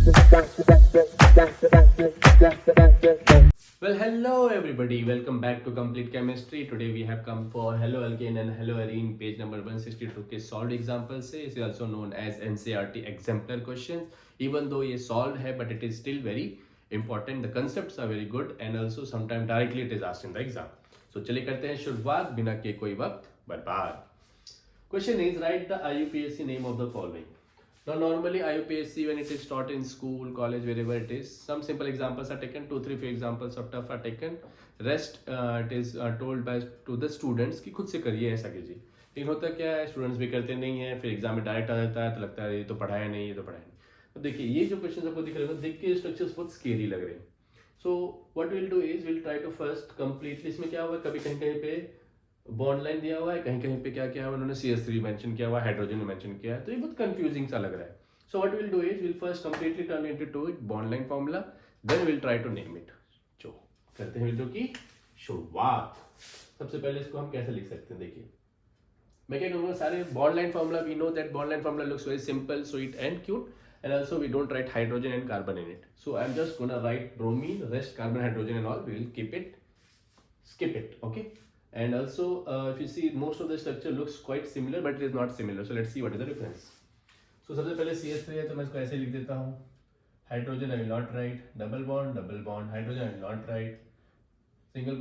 Well, hello everybody. Welcome back to Complete Chemistry. Today we have come for Hello Alkane and Hello Arene, page number 162 के solved example से. It is also known as NCERT exemplar questions. Even though ये solved है, but it is still very important. The concepts are very good and also sometimes directly it is asked in the exam. So चलिए करते हैं शुरुआत बिना के कोई वक्त बर्बाद. Question is, write the IUPAC name of the following. Now normally IUPAC, when it is taught in school, college, wherever it is, some simple examples are taken, 2-3 examples of tough are taken. Rest it is told by to the students कि खुद से करिए, ऐसा कीजिए. लेकिन होता क्या है, स्टूडेंट्स भी करते नहीं है, फिर एग्जाम में डायरेक्ट आ जाता है तो लगता है ये तो पढ़ाया नहीं, ये तो पढ़ाया नहीं. तो देखिए ये जो क्वेश्चन आपको दिख रहे हैं, देख के स्ट्रक्चर्स बहुत स्केरी लग रहे हैं. So what will do is will try to first completely. इसमें क्या हुआ, कभी कहीं कहीं पे बॉन्ड लाइन दिया हुआ है, कहीं कहीं पे क्या किया हुआ उन्होंने CH3 मेंशन किया हुआ, हाइड्रोजन मेंशन किया है, तो ये बहुत कंफ्यूजिंग सा लग रहा है. So what will do is will first completely turn into two bond line formula, then will try to name it. जो करते हैं वीडियो की शुरुआत. सबसे पहले इसको हम कैसे लिख सकते हैं, देखिए मैं क्या कहूँगा, सारे bond line formula we know that bond line formula looks very simple, sweet and cute, and also we don't write hydrogen and carbon in it. So I'm just gonna write bromine, rest carbon, hydrogen and all, we will skip it, okay. And also if you see, most of the structure looks quite similar but it is not similar, so let's see what is the difference. So सबसे पहले CH3 है तो मैं इसको ऐसे लिख देता हूँ. Hydrogen I will not write, double bond hydrogen I will not write, single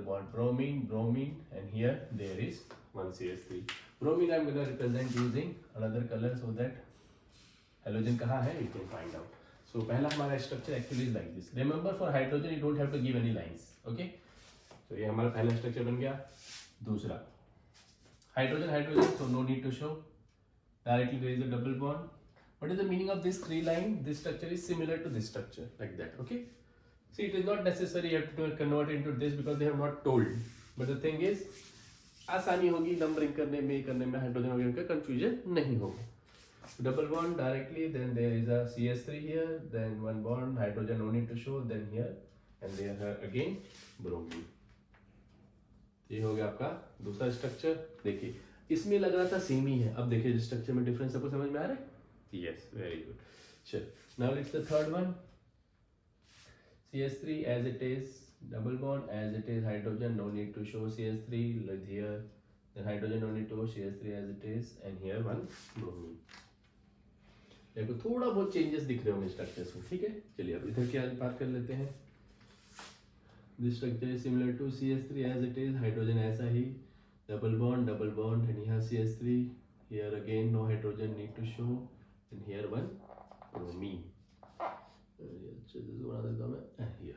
bond bromine, and here there is one CH3. Bromine I'm gonna represent using another color so that hydrogen कहाँ है you can find out. So पहला हमारा structure actually is like this. Remember for hydrogen you don't have to give any lines, okay. तो ये हमारा पहला structure बन गया. दूसरा hydrogen so no need to show, directly there is a double bond. What is the meaning of this three line? This structure is similar to this structure like that, okay. See, it is not necessary you have to convert into this because they have not told, but the thing is आसानी होगी numbering करने में hydrogen वगैरह का confusion नहीं होगा. Double bond directly, then there is a CH3 here, then one bond hydrogen no need to show, then here and there again bromine. ये हो गया आपका दूसरा स्ट्रक्चर. देखिए इसमें लग रहा था सेम ही है, अब देखिए स्ट्रक्चर में डिफरेंस आपको समझ में आ रहा है. Yes, very good. चल now let's the third one. CH3 as it is, double bond as it is, hydrogen no need to show CH3 like here, then hydrogen no need to show CH3 as it is, and here one bromine. देखो थोड़ा बहुत changes दिख रहे होंगे structures में, ठीक है. चलिए अब इधर क्या बात कर लेते हैं. This structure is similar to CH3 as it is, hydrogen ऐसा ही, डबल बॉन्ड एंड यहाँ CH3, here again no hydrogen need to show, and here one bromine. अच्छे से बना देता हूँ मैं हियर.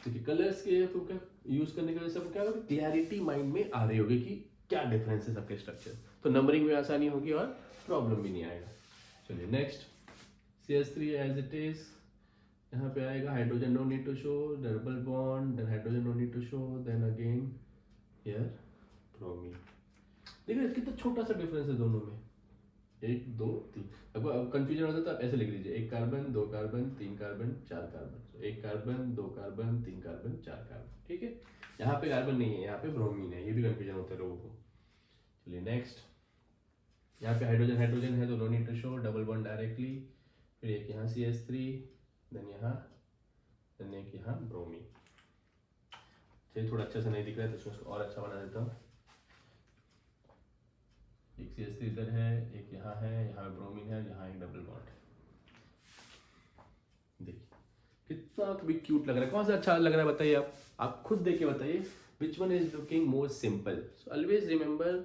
देखिए कलर्स के आपको क्या यूज करने की वजह से आपको क्या होगा, क्लैरिटी माइंड में आ रही होगी कि क्या डिफरेंस है सबके स्ट्रक्चर, तो नंबरिंग में आसानी होगी और प्रॉब्लम भी नहीं आएगा. चलिए next. CH3 as it is, यहाँ पे आएगा hydrogen no need to show, double bond, then hydrogen no need to show, then again here bromine. देखिए कितना छोटा सा डिफरेंस है दोनों में, 1 2 3. अब कंफ्यूजन होता है तो आप ऐसे लिख लीजिए, 1 carbon 2 carbon 3 carbon 4 carbon, 1 carbon 2 carbon 3 carbon 4 carbon, ठीक है. यहाँ पे कार्बन नहीं है, यहाँ पे ब्रोमीन है, ये भी कंफ्यूजन होता है लोगों को. चलिए नेक्स्ट. यहाँ पे हाइड्रोजन है तो no need to show, double bond directly, फिर एक यहाँ CH3, देन एक यहाँ ब्रोमीन. चलिए थोड़ा अच्छा सा नहीं दिख रहा है तो इसको और अच्छा बना देता हूँ. एक CH3 इधर है, एक यहाँ है, यहाँ ब्रोमीन है, यहाँ एक डबल बॉन्ड है. देखिए कितना भी क्यूट लग रहा है. कौन सा अच्छा लग रहा है बताइए, आप खुद देख के बताइए which one is looking more simple. So always remember,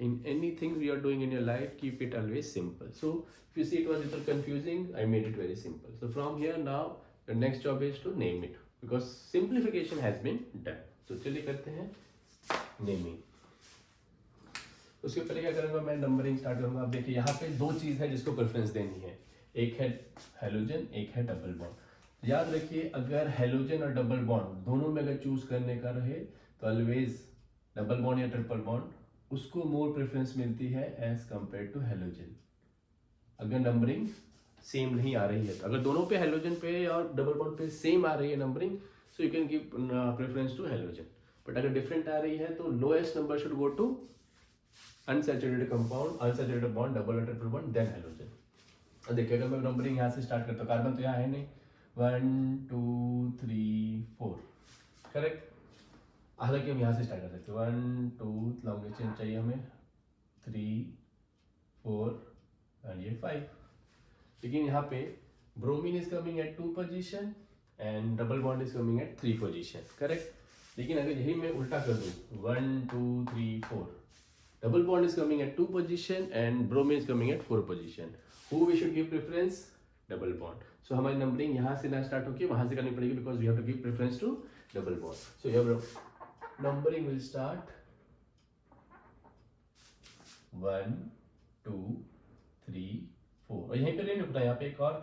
in anything you are doing in your life, keep it always simple. So if you see it was a little confusing, I made it very simple. So from here now the next job is to name it because simplification has been done. So चलिए करते हैं naming. उसके पहले क्या करूँगा, मैं numbering start करूँगा. अब देखिए यहाँ पे दो चीज़ है जिसको प्रेफरेंस देनी है, एक है हेलोजन, एक है डबल बॉन्ड. याद रखिए अगर हेलोजन और डबल बॉन्ड दोनों में अगर चूज करने का रहे तो ऑलवेज डबल बॉन्ड या ट्रिपल बॉन्ड उसको मोर प्रेफरेंस मिलती है एज कंपेयर टू हेलोजन. अगर नंबरिंग सेम नहीं आ रही है तो, अगर दोनों पे हेलोजन पे और डबल बॉन्ड पे सेम आ रही है numbering, so you can give preference to halogen. But अगर डिफरेंट आ रही है तो lowest number should go to unsaturated compound, unsaturated bond, double or triple bond, then halogen. अब देखिए अगर मैं नंबरिंग यहाँ से स्टार्ट करता हूँ, कार्बन तो यहाँ है नहीं, 1 2 3 4 करेक्ट। हालांकि हम यहाँ से स्टार्ट कर सकते हैं, 1 2 लॉन्गेस्ट चेन चाहिए हमें, 3 4 एंड ये 5। लेकिन यहाँ पे bromine is coming at 2 position and double bond is coming at 3 position correct. लेकिन अगर यही मैं उल्टा कर दूँ, 1 2 3 4, double bond is coming at 2 position and bromine is coming at 4 position. Who we should give preference? Double bond. So हमारी numbering यहाँ से ना स्टार्ट होकर वहाँ से करनी पड़ेगी, because we have to give preference to double bond. So your numbering will start 1 2 3 4 और यहीं पे नहीं रुकना, यहाँ पे एक और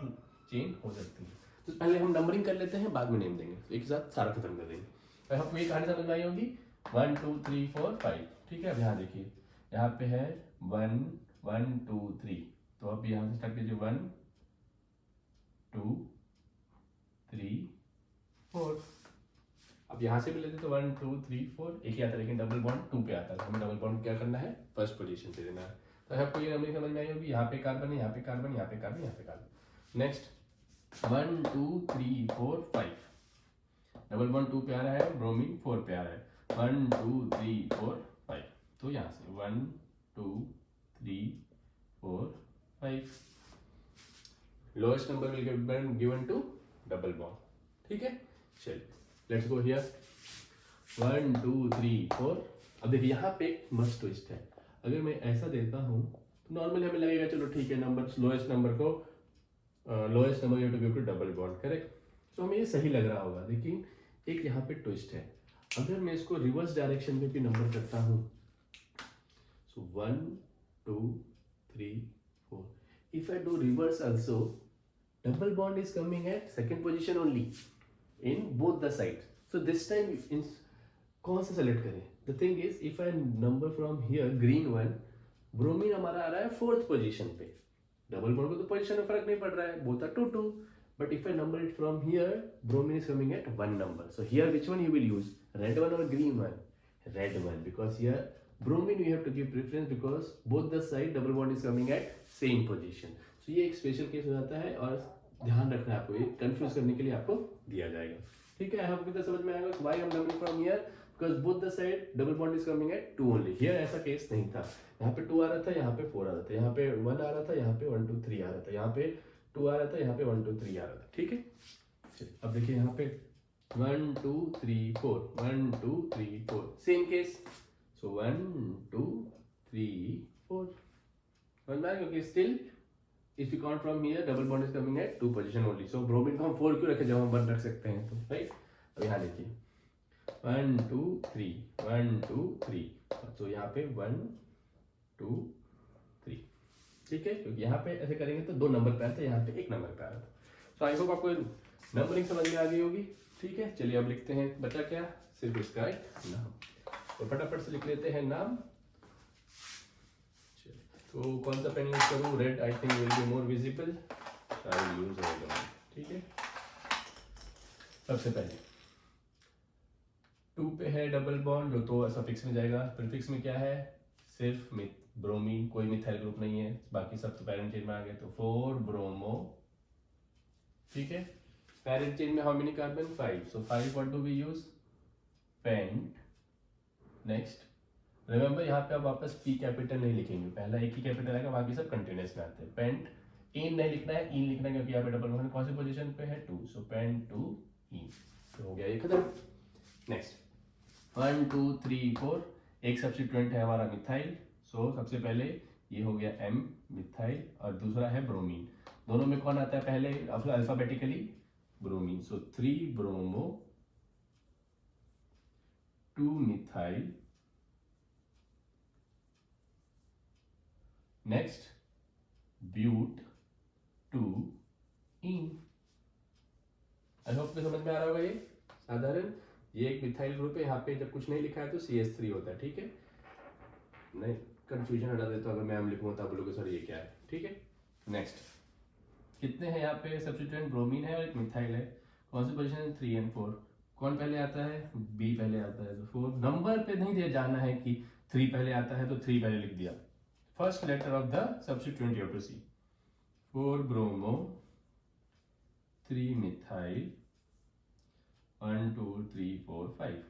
चेन हो सकती है। तो पहले हम नंबरिंग कर लेते हैं, बाद में नेम देंगे, एक साथ सारा खत्म कर देंगे। तो आपको ये कहानी समझ में आई होगी, 1 2 3 4 5 ठीक है। अब यहाँ देखिए, यहाँ पे है 1 1 2 3, तो अब यहाँ से स्टार्ट कीजिए 1 2 3 4। अब यहाँ से भी लेते तो 1 2 3 4 एक ही आता है, लेकिन डबल बॉन्ड 2 पे आता है। हमें डबल बॉन्ड क्या करना है, फर्स्ट पोजीशन से देना है। तो आपको ये नंबरिंग समझ में आई होगी, यहाँ पे कार्बन है, यहाँ पे कार्बन, यहाँ पे कार्बन, यहाँ पे कार्बन। नेक्स्ट 1 2 3 4 5, डबल बॉन्ड 2 पे आ रहा है, ब्रोमीन 4 पे आ रहा है, 1 2 3 4 5। तो यहाँ से 1 2 3 4 5, lowest number will get given to double bond ठीक है। चलिए लेट्स गो हियर, 1 2 3 4। अब देखिए यहाँ पे एक मस्ट ट्विस्ट है, अगर मैं ऐसा देता हूँ तो नॉर्मली हमें लगेगा चलो ठीक है, नंबर लोएस्ट नंबर को lowest number you to give to double bond correct. तो हमें ये सही लग रहा होगा, लेकिन एक यहाँ पे ट्विस्ट है। अगर मैं इसको रिवर्स डायरेक्शन में भी नंबर करता हूँ, so 1 2 3 4, if I do reverse also, double bond is coming at second position only in both the sides. So this time in कौन सा सेलेक्ट करें? The thing is, if I number from here green one, bromine हमारा आ रहा है 4th position पे, double bond को तो position में फर्क नहीं पड़ रहा है, both are 2 2, but if I number it from here, bromine is coming at 1 number. So here which one you will use, red one or green one? Red one, because here bromine we have to give preference because both the side double bond is coming at same position. So ये एक special case हो जाता है और ध्यान रखना है आपको, ये कंफ्यूज करने के लिए आपको दिया जाएगा ठीक है। आपको कितना समझ में आएगा, why I'm numbering from here, because both the side double bond is coming at 2 only. Here ऐसा केस नहीं था, यहाँ पे 2 आ रहा था, यहाँ पे 4 आ रहा था, यहाँ पे 1 आ रहा था, यहाँ पे 1 2 3 आ रहा था, यहाँ पे 2 आ रहा था, यहाँ पे 1 2 3 आ रहा था ठीक है। चलिए अब देखिए यहाँ पे 1 2 3 4, 1 2 3 4 सेम केस। सो 1 2 3 4 समझ में आया, क्योंकि still if you count from here double bond is coming at 2 position only. So bromine को हम 4 क्यों रखे जब हम 1 रख सकते हैं, तो राइट। अब यहाँ देखिए 1 2 3 1 2 3, तो यहाँ पे 1 2 3 ठीक है, क्योंकि यहाँ पे ऐसे करेंगे तो 2 नंबर पे आता है, यहाँ पे 1 नंबर पे आ रहा था। तो आई होप आपको नंबरिंग समझ में आ गई होगी ठीक है। चलिए अब लिखते हैं, बचा क्या, सिर्फ इसका नाम, और फटाफट से लिख लेते हैं नाम। तो कौन सा पेन यूज करूँ, red I think will be more visible, I will use red ठीक है। सबसे पहले 2 पे है डबल बॉन्ड, जो तो सफिक्स में जाएगा, प्रीफिक्स में क्या है, सिर्फ ब्रोमीन, कोई मिथाइल ग्रुप नहीं है, बाकी सब तो पैरेंट चेन में आ गए, तो 4 ब्रोमो ठीक है। पैरेंट चेन में how many carbon, 5, so 5 what do we use, pent. Next remember यहाँ पे आप वापस पी कैपिटल नहीं लिखेंगे, पहला एक ही कैपिटल आएगा, बाकी सब कंटिन्यूस में आते हैं। पेंट, इन नहीं लिखना है, इन लिखना है क्योंकि यहाँ पे डबल बॉन्ड कौन सी पोजीशन पे है, 2, सो पेंट 2 इन, तो हो गया ये खत्म। नेक्स्ट 1 2 3 4, एक सब्स्टिट्यूएंट है हमारा मिथाइल, सो सबसे पहले ये हो गया M मिथाइल और दूसरा है ब्रोमीन, दोनों में कौन आता है पहले alphabetically, bromine, so 3 bromo 2 methyl. Next but 2 ene. I hope तो समझ में आ रहा होगा, ये साधारण, ये एक मिथाइल ग्रुप है, यहाँ पे जब कुछ नहीं लिखा है तो CH3 होता है ठीक है। नहीं कंफ्यूजन हटा देता हूँ, अगर मैं M लिखूँ तो आप बोलोगे सर ये क्या है ठीक है। नेक्स्ट कितने हैं यहाँ पे सब्स्टिट्यूएंट, ब्रोमीन है और एक मिथाइल है, कौन सी पोजीशन है, 3 और 4, कौन पहले आता है, B पहले आता है, तो 4 नंबर पे नहीं दिया जाना है कि 3 पहले आता है तो 3 पहले लिख दिया, first letter of the substituent you have to see, 4 bromo 3 methyl 1 2 3 4 5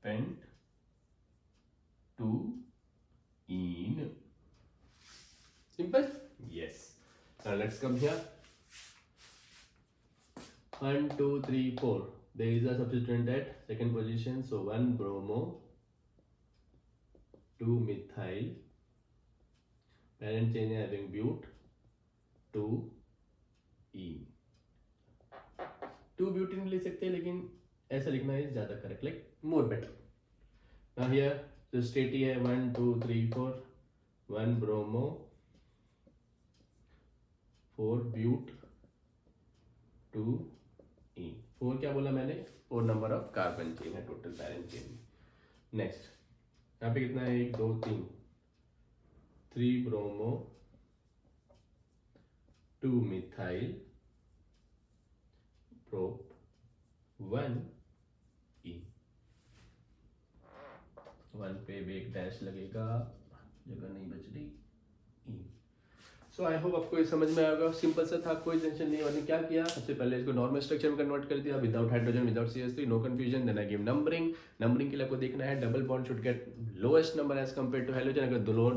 pent 2 ene. Simple? Yes. Now let's come here. 1 2 3 4. There is a substituent at second position, so 1 bromo 2 methyl, parent chain is having but 2 ene. 2 butene ले सकते हैं, लेकिन ऐसा लिखना है ज़्यादा correct, like more better. Now here जो state है 1 2 3 4, 1 bromo 4 but 2 ene. 4 क्या बोला मैंने? 4 नंबर ऑफ कार्बन चेन है टोटल पैरेंट चेन में. नेक्स्ट यहाँ पे कितना है? 1 2 3, 3 ब्रोमो 2 मिथाइल प्रोप 1 इन. 1 पे भी एक डैश लगेगा, जगह नहीं बच रही. इन. सो आई होप आपको ये समझ में आएगा. सिंपल सा था, कोई टेंशन नहीं. और क्या किया, सबसे पहले इसको नॉर्मल स्ट्रक्चर में कन्वर्ट कर दिया, without hydrogen, without CH3, no confusion. Then I give numbering. Numbering के लिए आपको देखना है double bond should get lowest number as compare to halogen. अगर दो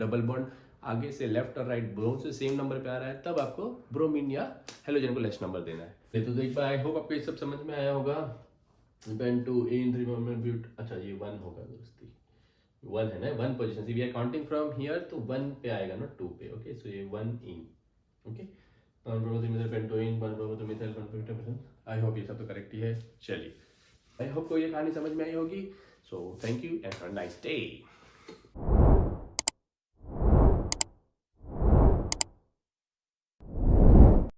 डबल बॉन्ड आगे से लेफ्ट और राइट ब्रोम से सेम नंबर पे आ रहा है, तब आपको ब्रोमीन या हेलोजन को लेस नंबर देना है. तो एक बार आई होप आपको ये सब समझ में आया होगा. Pent two ene 3 but. अच्छा ये 1 होगा दोस्ती, 1 है ना, 1 पोजीशन से we are counting from here, तो 1 पे आएगा ना 2 पे. ओके सो ये 1 इन. ओके 1 ब्रोमोथेमिथाइल पेंटोइन 1 ब्रोमोथेमिथाइल 150%. आई होप ये सब तो करेक्ट ही है. चलिए आई होप को ये कहानी समझ में आई होगी. So thank you and have a nice day.